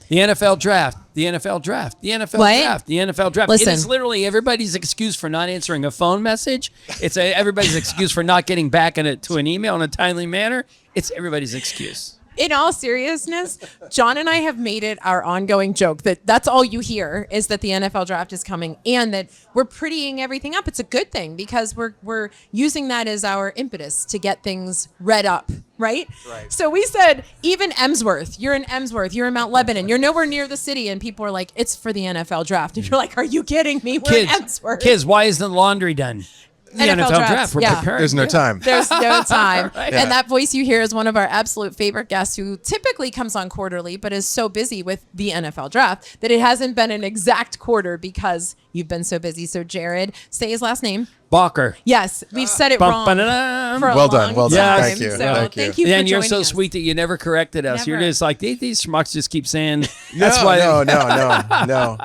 The NFL draft, the NFL draft, the NFL What? draft, the NFL draft. Listen. It is literally everybody's excuse for not answering a phone message. It's everybody's excuse for not getting back to an email in a timely manner. It's everybody's excuse. In all seriousness, John and I have made it our ongoing joke that that's all you hear is that the NFL draft is coming and that we're prettying everything up. It's a good thing because we're using that as our impetus to get things read up, right? So we said, even Emsworth, you're in Emsworth, you're in Mount Lebanon, you're nowhere near the city, and people are like, it's for the NFL draft. And you're like, are you kidding me? We're in Emsworth. Kids, why isn't the laundry done? The NFL draft. We're preparing. There's no time. There's no time. Right. And that voice you hear is one of our absolute favorite guests who typically comes on quarterly, but is so busy with the NFL draft that it hasn't been an exact quarter because you've been so busy. So Jerad, say his last name. Bachar. Yes, we've said it wrong. Bum-ba-da-dam. For a Well done, long well done. time. Thank you, So thank you. thank you for And you're joining so us. sweet that you never corrected us. You're Never. just like, these schmucks just keep saying, No.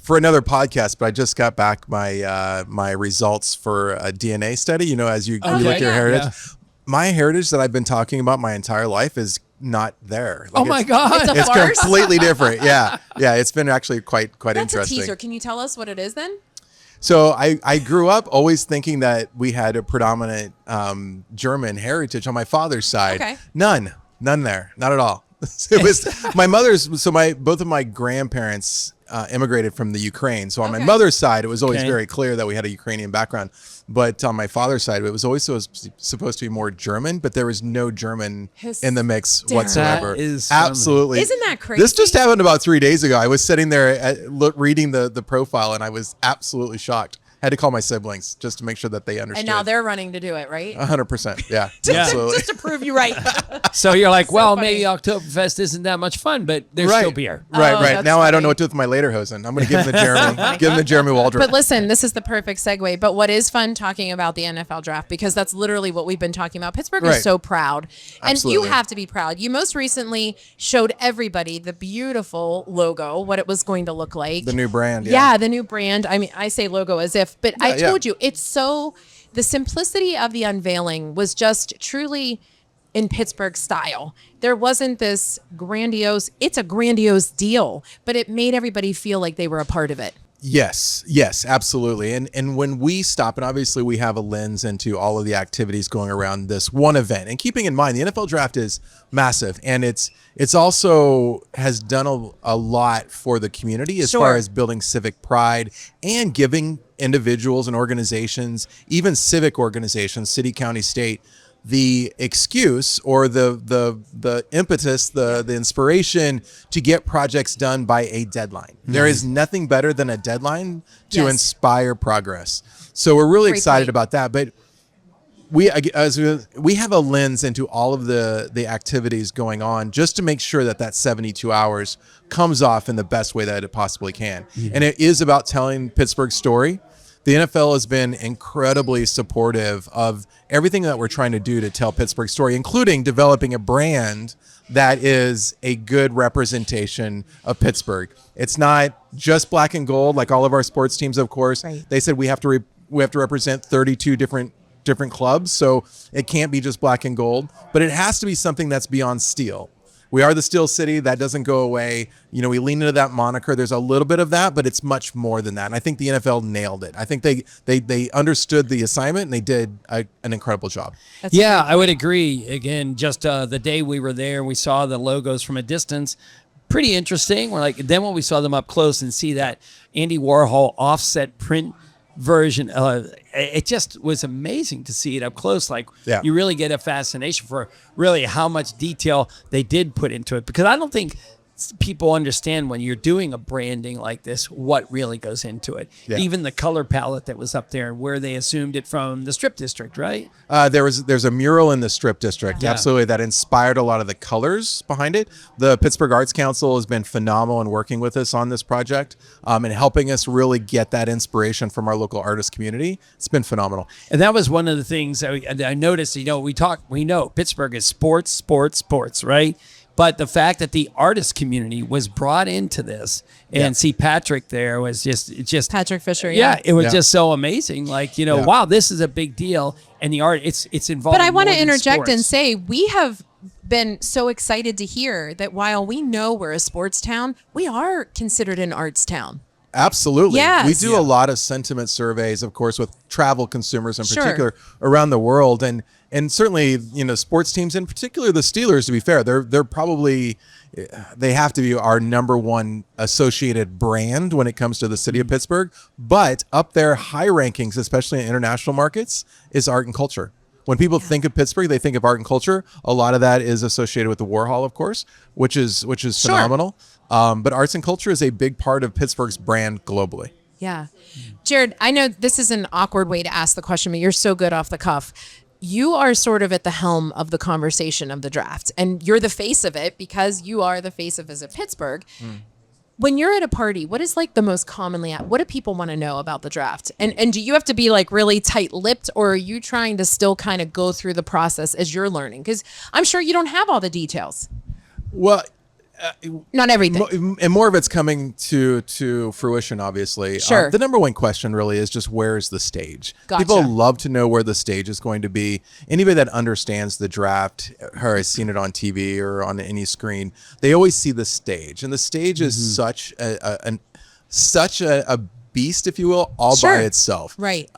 For another podcast, but I just got back my my results for a DNA study. You know, as you look at your heritage, my heritage that I've been talking about my entire life is not there. oh my God. It's a It's farce? completely different. Yeah. It's been actually quite That's interesting. a teaser. Can you tell us what it is then? So I grew up always thinking that we had a predominant German heritage on my father's side. Okay. None there, not at all. It was my mother's. So both of my grandparents immigrated from the Ukraine. So on my mother's side, it was always very clear that we had a Ukrainian background. But on my father's side, it was always supposed to be more German, but there was no German in the mix whatsoever. That is absolutely. Isn't that crazy? This just happened about 3 days ago. I was sitting there reading the profile, and I was absolutely shocked. Had to call my siblings just to make sure that they understood. And now they're running to do it, right? 100%. Yeah, Yeah. absolutely. Just to prove you right. So you're like, well, funny. maybe Oktoberfest isn't that much fun, but there's still beer. Right. Oh, that's Now I don't funny. know what to do with my lederhosen. I'm going to give them the Jeremy Waldron. But listen, this is the perfect segue. But what is fun talking about the NFL draft, because that's literally what we've been talking about. Pittsburgh is Right. so proud. And Absolutely. you have to be proud. You most recently showed everybody the beautiful logo, what it was going to look like. The new brand. Yeah, the new brand. I mean, I say logo as if, but I Yeah, told you, it's so, the simplicity of the unveiling was just truly in Pittsburgh style. There wasn't this grandiose, it's a grandiose deal, but it made everybody feel like they were a part of it. Yes, absolutely. And when we stop, and obviously we have a lens into all of the activities going around this one event, and keeping in mind the NFL draft is massive, and it's also has done a lot for the community as far as building civic pride and giving individuals and organizations, even civic organizations, city, county, state, the excuse or the impetus, the inspiration to get projects done by a deadline. There is nothing better than a deadline to inspire progress. So we're really excited about that. But we have a lens into all of the activities going on just to make sure that 72 hours comes off in the best way that it possibly can. And it is about telling Pittsburgh's story. The NFL has been incredibly supportive of everything that we're trying to do to tell Pittsburgh's story, including developing a brand that is a good representation of Pittsburgh. It's not just black and gold like all of our sports teams, of course. Right. They said we have to represent 32 different clubs, so it can't be just black and gold, but it has to be something that's beyond steel. We are the Steel City. That doesn't go away. You know, we lean into that moniker. There's a little bit of that, but it's much more than that. And I think the NFL nailed it. I think they understood the assignment and they did an incredible job. Yeah, I would agree. Again, just the day we were there, we saw the logos from a distance. Pretty interesting. We're like, then when we saw them up close and see that Andy Warhol offset print version, it just was amazing to see it up close. Like, you really get a fascination for really how much detail they did put into it, because I don't think people understand when you're doing a branding like this what really goes into it. Even the color palette that was up there, where they assumed it from the Strip District, right? There's a mural in the Strip District, absolutely, that inspired a lot of the colors behind it. The Pittsburgh Arts Council has been phenomenal in working with us on this project and helping us really get that inspiration from our local artist community. It's been phenomenal. And that was one of the things that I noticed. You know, we know Pittsburgh is sports, right? But the fact that the artist community was brought into this and see Patrick there was just Patrick Fisher. yeah, it was Yeah. just so amazing. Like, Yeah. wow, this is a big deal. And the art, it's involved. But I want to interject and sports. say we have been so excited to hear that while we know we're a sports town, we are considered an arts town. Absolutely. Yes. We do a lot of sentiment surveys, of course, with travel consumers in Sure. particular around the world. And certainly, sports teams, in particular the Steelers, to be fair, they're probably, they have to be our number one associated brand when it comes to the city of Pittsburgh. But up there, high rankings, especially in international markets, is art and culture. When people think of Pittsburgh, they think of art and culture. A lot of that is associated with the Warhol, of course, which is phenomenal. But arts and culture is a big part of Pittsburgh's brand globally. Yeah. Jerad, I know this is an awkward way to ask the question, but you're so good off the cuff. You are sort of at the helm of the conversation of the draft, and you're the face of it because you are the face of Visit Pittsburgh. When you're at a party, what is like the most commonly what do people want to know about the draft? And do you have to be like really tight-lipped, or are you trying to still kind of go through the process as you're learning? Because I'm sure you don't have all the details. Well, Not everything. and more of it's coming to fruition, obviously. Sure. The number one question really is just, where's the stage? Gotcha. People love to know where the stage is going to be. Anybody that understands the draft or has seen it on TV or on any screen, they always see the stage. And the stage is such a beast, if you will, all Sure. by itself. Right.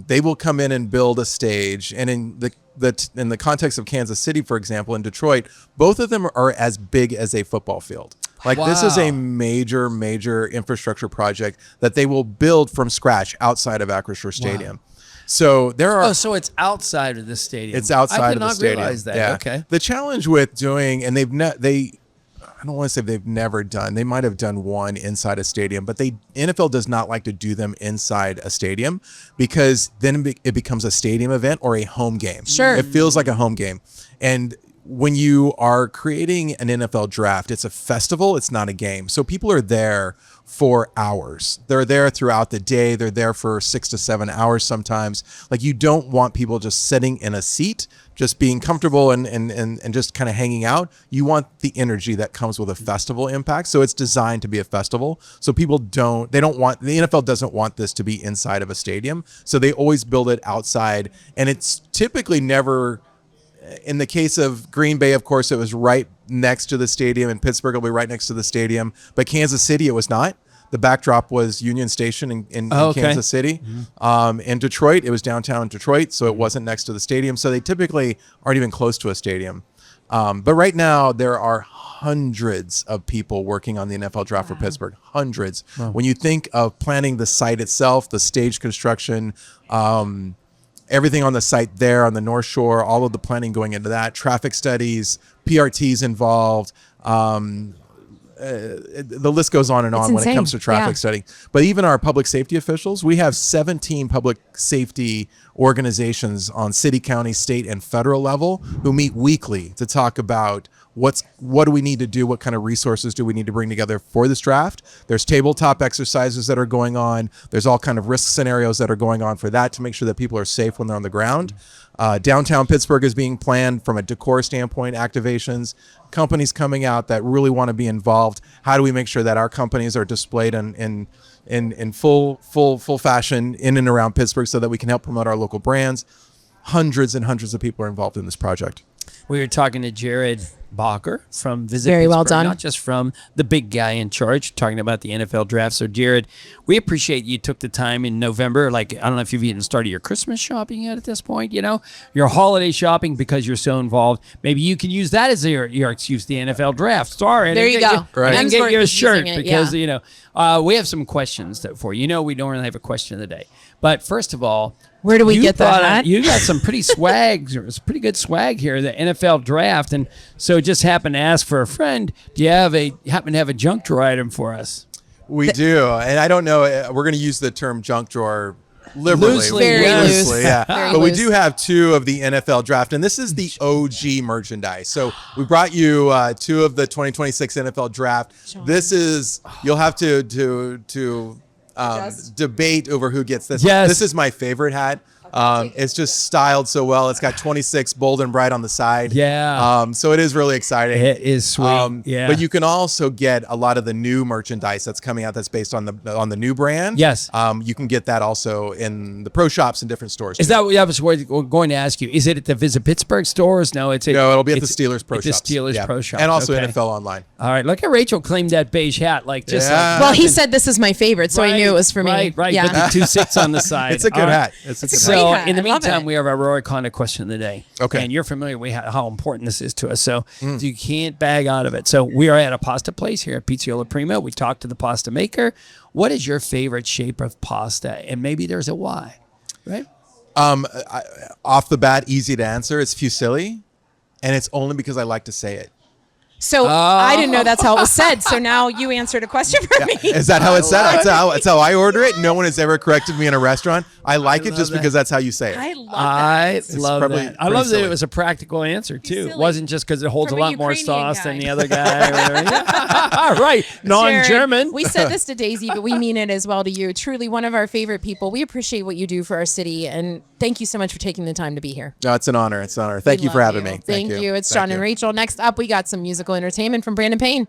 They will come in and build a stage. And in the context of Kansas City, for example, and Detroit, both of them are as big as a football field. Like, this is a major infrastructure project that they will build from scratch outside of Acrisure Stadium. So there are. Oh, so it's outside of the stadium. It's outside I of did the not stadium. realize that. Yeah. Okay. The challenge with doing, and I don't want to say they've never done. They might have done one inside a stadium, but NFL does not like to do them inside a stadium because then it becomes a stadium event or a home game. Sure. It feels like a home game. And when you are creating an NFL draft, it's a festival, it's not a game. So people are there for hours. They're there throughout the day. They're there for 6 to 7 hours sometimes. Like, you don't want people just sitting in a seat, just being comfortable and just kind of hanging out. You want the energy that comes with a festival impact. So it's designed to be a festival. So the NFL doesn't want this to be inside of a stadium. So they always build it outside. And it's typically never, in the case of Green Bay, of course, it was right next to the stadium, and Pittsburgh will be right next to the stadium. But Kansas City, it was not. The backdrop was Union Station in Kansas City. In Detroit, it was downtown Detroit, so it wasn't next to the stadium. So they typically aren't even close to a stadium. But right now, there are hundreds of people working on the NFL draft for Pittsburgh. Hundreds. When you think of planning the site itself, the stage construction, everything on the site there on the North Shore, all of the planning going into that, traffic studies, PRTs involved. The list goes on and on when it comes to traffic studying. But even our public safety officials, we have 17 public safety organizations on city, county, state, and federal level who meet weekly to talk about what do we need to do, what kind of resources do we need to bring together for this draft. There's tabletop exercises that are going on. There's all kind of risk scenarios that are going on for that to make sure that people are safe when they're on the ground. Downtown Pittsburgh is being planned from a decor standpoint, activations, companies coming out that really want to be involved. How do we make sure that our companies are displayed in full fashion in and around Pittsburgh so that we can help promote our local brands? Hundreds and hundreds of people are involved in this project. We were talking to Jerad Bachar from Visit Very well Pittsburgh, done. not just from the big guy in charge, talking about the NFL draft. So, Jerad, we appreciate you took the time in November. Like, I don't know if you've even started your Christmas shopping yet at this point, your holiday shopping because you're so involved. Maybe you can use that as your excuse, the NFL draft. Sorry. There you go. Right. And get your Hemsworth shirt using it, because, yeah. we have some questions for you. We don't really have a question of the day. But first of all, Where do we you get that brought hat? You got some pretty it's pretty good swag here, the NFL draft. And so just happened to ask for a friend, do you happen to have a junk drawer item for us? We do. And I don't know, we're going to use the term junk drawer liberally. Loosely, Very yes. loose. Yeah. Very But we loose. do have two of the NFL draft, and this is the OG merchandise. So we brought you two of the 2026 NFL draft. This is, you'll have to debate over who gets this. Yes. This is my favorite hat. It's just styled so well. It's got 26 bold and bright on the side. Yeah. So it is really exciting. It is sweet. Yeah. But you can also get a lot of the new merchandise that's coming out that's based on the new brand. Yes. You can get that also in the pro shops and different stores. Is that what I was going to ask you? Is it at the Visit Pittsburgh stores? No, it'll be at the Steelers Pro Shops. The Steelers Pro Shops. And also okay. NFL Online. All right. Look at Rachel claimed that beige hat. Like just like well, he said this is my favorite, so I knew it was for me. Right. Yeah. But the 26 on the side. It's a good hat. It's a good So hat. in the I love meantime, it. we have our Rory Conda question of the day. Okay. And you're familiar with how important this is to us. So you can't bag out of it. So we are at a pasta place here at Pizziola Primo. We talked to the pasta maker. What is your favorite shape of pasta? And maybe there's a why, right? Off the bat, easy to answer. It's fusilli, and it's only because I like to say it. So I didn't know that's how it was said. So now you answered a question for me. Is that how it's said? That's how I order it. No one has ever corrected me in a restaurant. I like it just because that's how you say it. I love that. I love probably that. I pretty love that silly. it was a practical answer too. It silly. wasn't just because it holds From a a lot more Ukrainian sauce guy. than the other guy. Or whatever. Yeah. Right, non-German. Jared, we said this to Daisy, but we mean it as well to you. Truly one of our favorite people. We appreciate what you do for our city, and thank you so much for taking the time to be here. No, it's an honor. It's an honor. Thank you for love having me. Thank you. It's Thank John and Rachel. Next up, we got some musical entertainment from Brandon Payne.